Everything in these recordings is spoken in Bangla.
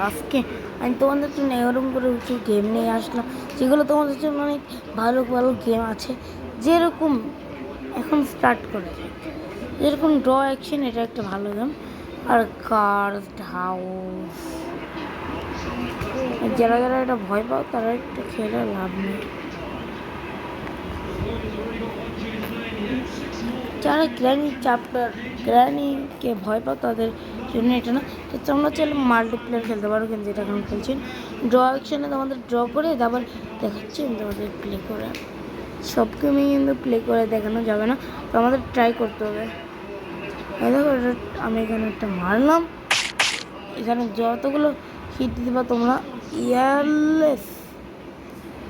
আজকে আমি তোমাদের জন্য এরকম করে কিছু গেম নিয়ে আসলাম, যেগুলো তোমাদের জন্য অনেক ভালো ভালো গেম আছে। যেরকম এখন স্টার্ট করে, যেরকম ড্র অ্যাকশন, এটা একটা ভালো গেম। আর কার্স হাউস, যারা যারা এটা ভয় পাও তারা একটু খেলে লাভ নেই। যারা গ্র্যানিকে ভয় পাও তাদের জন্য এটা না। তো তোমরা চাইলে মাল্টিপ্লেয়ার খেলতে পারো, কিন্তু যেটা এখন খেলছি ড্র অ্যাকশনে তোমাদের ড্র করে তারপর দেখাচ্ছি আমি তোমাদের প্লে করে। সব গেমই কিন্তু প্লে করে দেখানো যাবে না, তো আমাদের ট্রাই করতে হবে। দেখো আমি এখানে একটা মারলাম, এখানে যতগুলো হিট দিবা তোমরা ইয়ারলেস,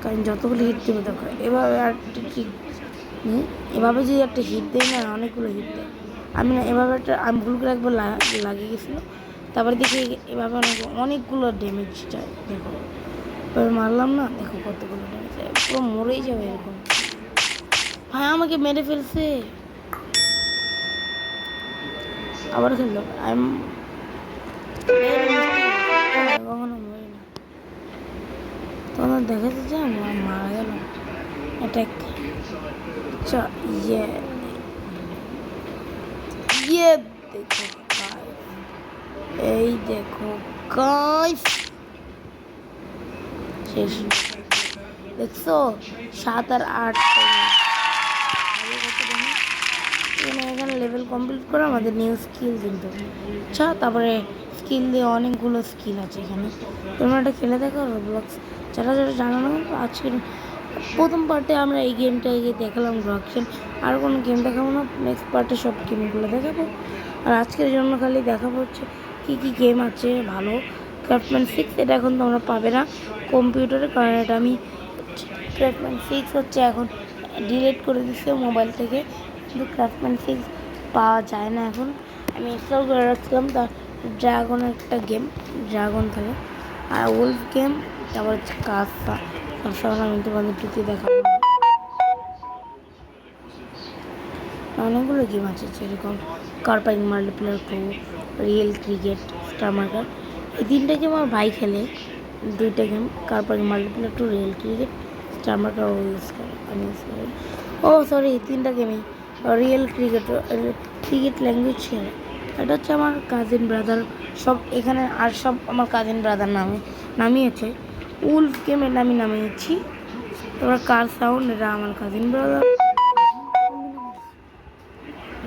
কারণ যতগুলো হিট দেবে দেখো এভাবে আর ঠিক এভাবে যদি একটা হিট দেয় না, অনেকগুলো হিট দেয়। আমি না এভাবে আমি ভুল করে একবার লাগিয়ে গেছিলো, তারপরে দেখি এভাবে অনেকগুলো ড্যামেজ যায়। দেখো এবার মারলাম না, দেখো কতগুলো ড্যামেজ যায়, পুরো মরেই যাবে এরকম। ভাই আমাকে মেরে ফেলছে, আবার খেললো। কখনো মরি না, তোমার দেখা যাচ্ছে মারা গেল। এটা দেখো এই দেখো গাইস, শেষ দেখছো 7 আর 8। এখানে লেভেল কমপ্লিট করে আমাদের নিউ স্কিল কিনতে হবে। আচ্ছা, তারপরে স্কিল দিয়ে অনেকগুলো স্কিল আছে এখানে, তোমরা এটা খেলে দেখো রোবলক্স। যারা যারা জানো না, আজকের প্রথম পার্টে আমরা এই গেমটা দেখালাম ড্রকশন, আর কোনো গেম দেখাবো না, নেক্সট পার্টে সব গেমগুলো দেখাবো। আর আজকের জন্য খালি দেখাবো হচ্ছে কী কী গেম আছে ভালো। ক্রাফটম্যান 6 এটা এখন তোমরা পাবে না কম্পিউটারে, কারণ এটা আমি ক্রাফটম্যান 6 হচ্ছে এখন ডিলিট করে দিচ্ছে মোবাইল থেকে, কিন্তু ক্রাফটম্যান 6 পাওয়া যায় না এখন। আমি ইনস্টল করে রাখছিলাম, তার ড্রাগন একটা গেম, ড্রাগন থাকে, আর ওল্ড গেম, তারপর হচ্ছে কাজটা আমি তোমাদের টুকি দেখাবো। অনেকগুলো গেম আছে, যেরকম কার্পাইং multiplayer 2, real cricket, star marker. এই 3টা গেম আমার ভাই খেলে, 2টা গেম কার্পাইং multiplayer 2, real cricket, star marker ও ইউজ করে, আমি ইউজ করি। ও সরি, 3টা গেমই রিয়েল ক্রিকেট ল্যাঙ্গুয়েজ খেলে। এটা হচ্ছে আমার কাজিন ব্রাদার, সব এখানে আর সব আমার কাজিন ব্রাদার নামিয়েছে। উলফ গেম এটা আমি নামিয়েছি, তারপর কার সাউন্ড এটা আমার কাজিন ব্রাদার,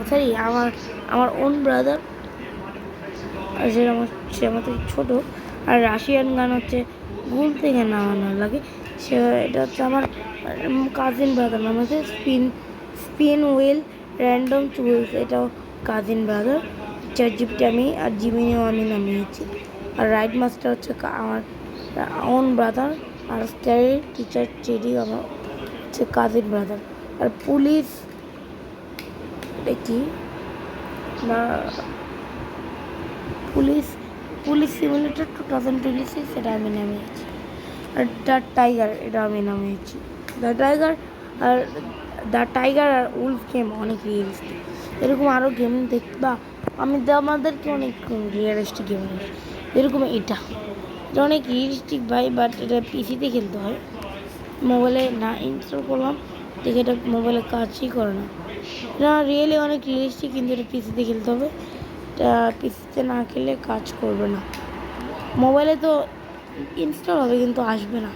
সরি আমার ওন ব্রাদার, আর সে আমার থেকে ছোটো। আর রাশিয়ান গান হচ্ছে ভুল থেকে নামানো লাগে, এটা হচ্ছে আমার কাজিন ব্রাদার নাম হচ্ছে স্পিন ওয়েল র্যান্ডম চুলস, এটাও কাজিন ব্রাদার। চ্যাটজিপিটি আমি আর জিমিনিও আমি নামিয়েছি। আর রাইড মাস্টার হচ্ছে আমার ওন ব্রাদার, আর স্টাডি টিচার চেডি আমার হচ্ছে কাজিন ব্রাদার। আর পুলিশ দেখি না, পুলিশ সিমুলেটর 2026 এটা আমি নামিয়েছি। আর দ্য টাইগার এটা আমি নামিয়েছি। দ্য টাইগার আর উলফ গেম অনেক রিয়েলিস্টিক। এরকম আরও গেম দেখবা, আমি আমাদেরকে অনেক রিয়েলিস্টিক গেম নিয়েছি। এরকম এটা অনেক রিয়েলিস্টিক ভাই, বাট এটা পিসিতে খেলতে হয়, মোবাইলে না ইনস্টল করলাম দেখে এটা মোবাইলে কাজই করে না। এটা রিয়েলি অনেক রিয়েলিস্টিক, কিন্তু এটা পিসিতে খেলতে হবে, এটা পিসিতে না খেলে কাজ করবে না। মোবাইলে তো ইনস্টল হবে কিন্তু আসবে না।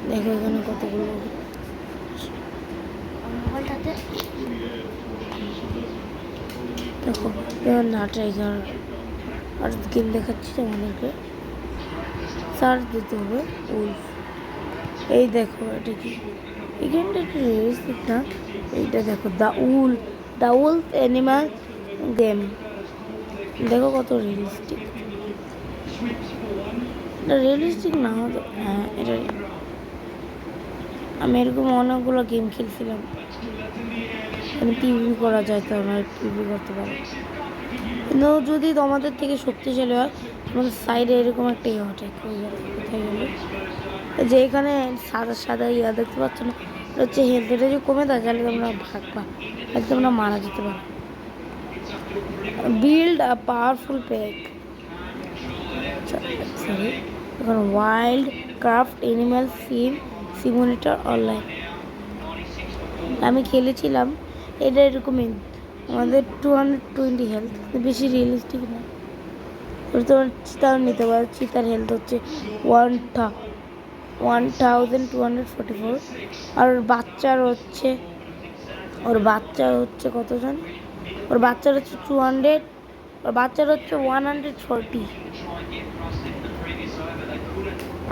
দেখো এখানে কতগুলো দেখো, না টাইগার আর গেম দেখাচ্ছি আমাদেরকে, সার্চ দিতে হবে উলফ। এই দেখো এটা কি, এই গেমটা একটু রিয়েলিস্টিক না, এইটা দেখো দ্য উলফ অ্যানিমাল গেম, দেখো কত রিয়েলিস্টিক। এটা রিয়েলিস্টিক না হতো, হ্যাঁ এটা আমি এরকম অনেকগুলো গেম খেলছিলাম, পিভি করা যায়, তো আমরা পিভি করতে পারি। কিন্তু যদি তোমাদের থেকে শক্তিশালী হয়, তোমাদের সাইডে এরকম একটা ওঠে, কোথায় গেলে যে এখানে সাদা সাদা দেখতে পাচ্ছ না, এটা হচ্ছে হেলথ। এটা যদি কমে থাকে তাহলে তোমরা ভাগবা, তোমরা মারা যেতে পারো। বিল্ড আ পাওয়ারফুল পেক, সরি, এখন wild craft animal simulator online আমি খেলেছিলাম। এটা এরকমই, আমাদের 220 হেলথ, বেশি রিয়েলিস্টিক না। তোমার চিতাও নিতে পারো, চিতার হেলথ হচ্ছে 1244। আর ওর বাচ্চার হচ্ছে কতজন, ওর বাচ্চার হচ্ছে 200, ওর বাচ্চার হচ্ছে 140।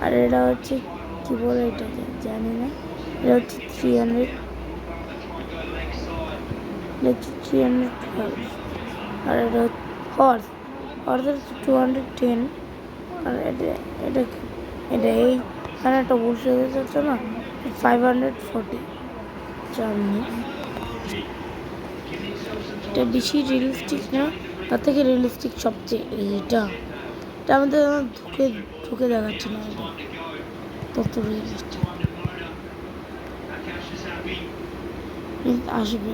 আর এটা হচ্ছে কি বলে এটাকে জানি না, এটা হচ্ছে 300, 312। আর এটা হর্সের হচ্ছে 210। আর এটা এটা এইখানে একটা বসে যাচ্ছে না, 540। জানি এটা বেশি রিয়েলিস্টিক না, তার থেকে রিয়েলিস্টিক সবচেয়ে এটা আমাদের ঢুকে দেখাচ্ছে না, এটা তত রিয়েলিস্টিক আসবে।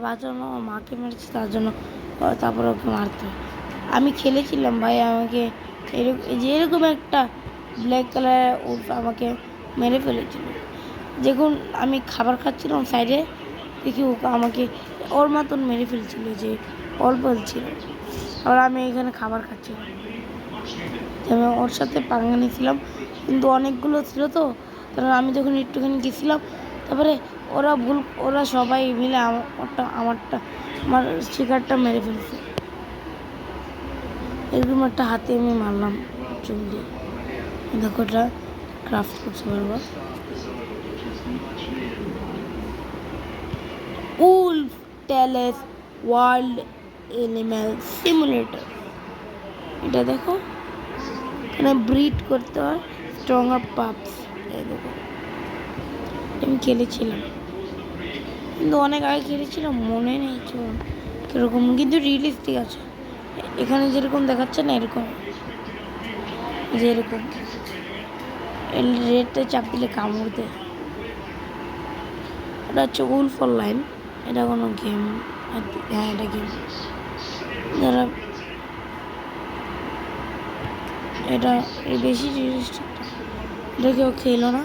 বাঁচানো, মাকে মেরেছে তার জন্য তারপরে ওকে মারতে। আমি খেলেছিলাম ভাই, আমাকে এরকম একটা ব্ল্যাক কালার উল্ফ আমাকে মেরে ফেলেছিল। দেখুন আমি খাবার খাচ্ছিলাম সাইডে, দেখি ও আমাকে ওর মতন মেরে ফেলছিল, যে অল্প ছিল। আর আমি এখানে খাবার খাচ্ছিলাম, আমি ওর সাথে পাঙ্গা নিয়েছিলাম, কিন্তু অনেকগুলো ছিল তো। কারণ আমি যখন একটুখানি গেছিলাম, তারপরে ওরা সবাই মিলে আমার শিকারটা মেরে ফেলছে। এরকম একটা হাতে আমি মারলাম চুল দিয়ে। দেখো ওটা ক্রাফট করতে পারবো। Wolf Telles world animal simulator, এটা দেখো এখানে ব্রিড করতে হয় স্ট্রঙ্গার পাপস। এই দেখো আমি খেলেছিলাম, কিন্তু অনেক আগে খেলেছিলাম, মনে নেই কিরকম, কিন্তু রিয়েলিস্টিক আছে। এখানে যেরকম দেখাচ্ছে না, এরকম যে এরকম রেডটা চাপ দিলে কামড় দেয়। এটা হচ্ছে উলফ অনলাইন, এটা কোনো গেম? হ্যাঁ এটা গেম। যারা এটা বেশি রিয়েলিস্টিক, এটা কেউ খেলো না,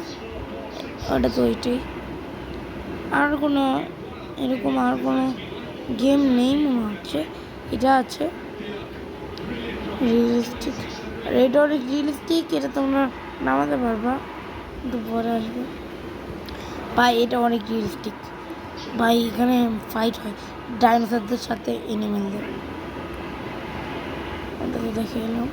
ওটা তো ওইটাই। আর কোনো এরকম আর কোনো গেম নেই মনে হচ্ছে। এটা আছে রিয়েলিস্টিক, আর এটা অনেক রিয়েলিস্টিক, এটা তোমরা নামাতে পারবা, একটু পরে আসবে ভাই। এটা অনেক রিয়েলিস্টিক ভাই, এখানে ফাইট হয় ডাইনোসরদের সাথে এনিমেলদের। ওদেরকে দেখে এলাম।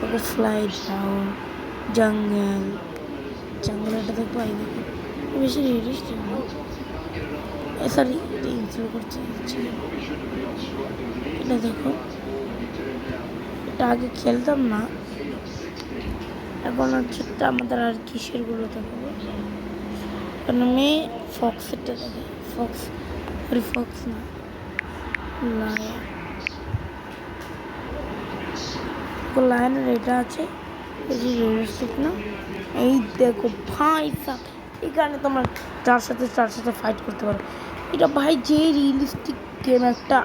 ওকে ফ্লাই ডাউন জঙ্গল এটা দেখবো। এই দেখো বেশি রিয়েলিস্টিক না, সরি ইনস্টল করতে যাচ্ছি। এটা দেখো, এটা আগে খেলতাম না, এখন হচ্ছে আমাদের আর কিসেরগুলো দেখাবো। কারণ আমি ফক্সেরটা দেখে, ফক্স না লায়নের এটা আছে, বেশি রিয়েলিস্টিক না। এই দেখো ভাই সাথ, এখানে তোমার চার সাথে ফাইট করতে পারো। এটা ভাই যে রিয়েলিস্টিক গেম একটা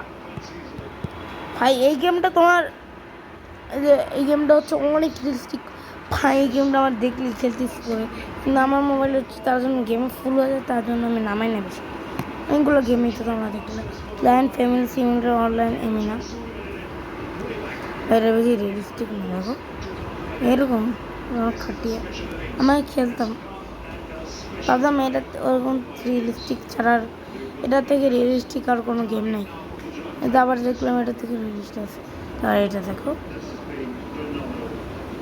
ভাই। এই গেমটা হচ্ছে অনেক রিয়েলিস্টিক ভাই। এই গেমটা আমার দেখলে খেলতে ইচ্ছে করে, কিন্তু আমার মোবাইল হচ্ছে তার জন্য গেম ফুল হয়ে যায়, তার জন্য আমি নামাই না বেশি। অনেকগুলো গেমই তো তোমরা দেখলে, লায়ন ফ্যামিলি সিমুলেটর অনলাইন এমিনা, এটা বেশি রিয়েলিস্টিক না। দেখো এরকম খাটিয়ে আমি খেলতাম, ভাবলাম এটা ওরকম রিয়েলিস্টিক ছাড়ার এটা থেকে রিয়েলিস্টিক আর কোনো গেম নেই। এটা আবার দেখলাম এটা থেকে রিয়েলিস্টিক আছে। আর এটা দেখো,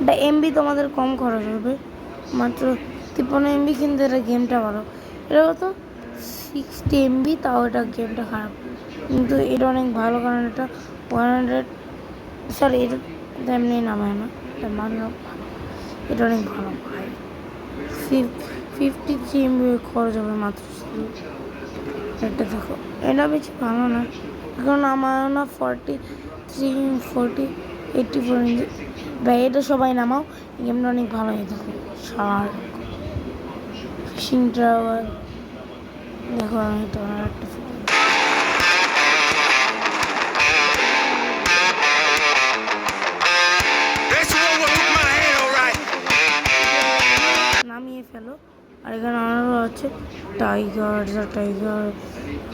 এটা এমবি তোমাদের কম খরচ হবে, মাত্র 53 এমবি, কিন্তু এটা গেমটা ভালো। এটা কত 60 এমবি, তাও এটা গেমটা খারাপ, কিন্তু এটা অনেক ভালো, কারণ এটা 100, সরি এটা এমনি নামায় না, এটা মানলাম ভালো, এটা অনেক ভালো ভাই। 53 এমবি খরচ হবে মাত্র। এটা দেখো, এটা বেশি ভালো না, কারণ আমার না 84 এমবি ভাই। এটা সবাই নামাও, গেমটা অনেক ভালো। হয়ে দেখো শার্ক ফিশিং টাওয়ার, দেখো আমি তোমার একটা নামিয়ে ফেলো। আর এখানে আরও আছে টাইগার,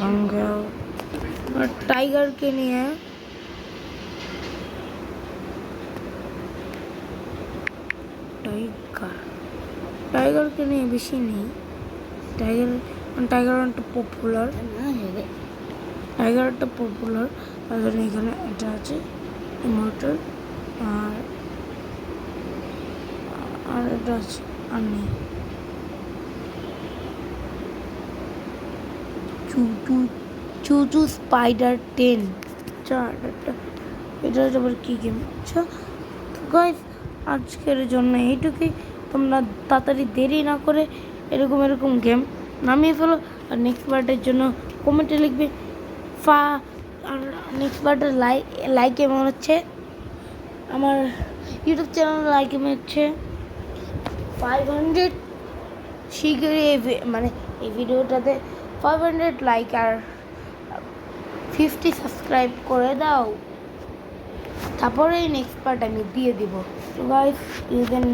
হাঙ্গার, আর টাইগারকে নিয়ে টাইগারকে নিয়ে বেশি নেই। টাইগার একটা পপুলার, তার জন্য এখানে এটা আছে ইমোর্টাল, আর এটা আছে আর নেই। চুচু স্পাইডার 10, এটা আবার কি গেম। আচ্ছা গাইস, আজকের জন্য এইটুকুই। তোমরা তাড়াতাড়ি দেরি না করে এরকম গেম নামিয়ে ফেলো। আর নেক্সট পার্টের জন্য কমেন্টে লিখবে আর নেক্সট পার্টের লাইক কেমন হচ্ছে, আমার ইউটিউব চ্যানেল লাইক কেমন হচ্ছে 500 শীঘ্রই। মানে এই ভিডিওটাতে 500 লাইক আর 50 সাবস্ক্রাইব করে দাও, তারপরে নেক্সট পার্ট আমি দিয়ে দিব। তো গাইস, ইউ ক্যান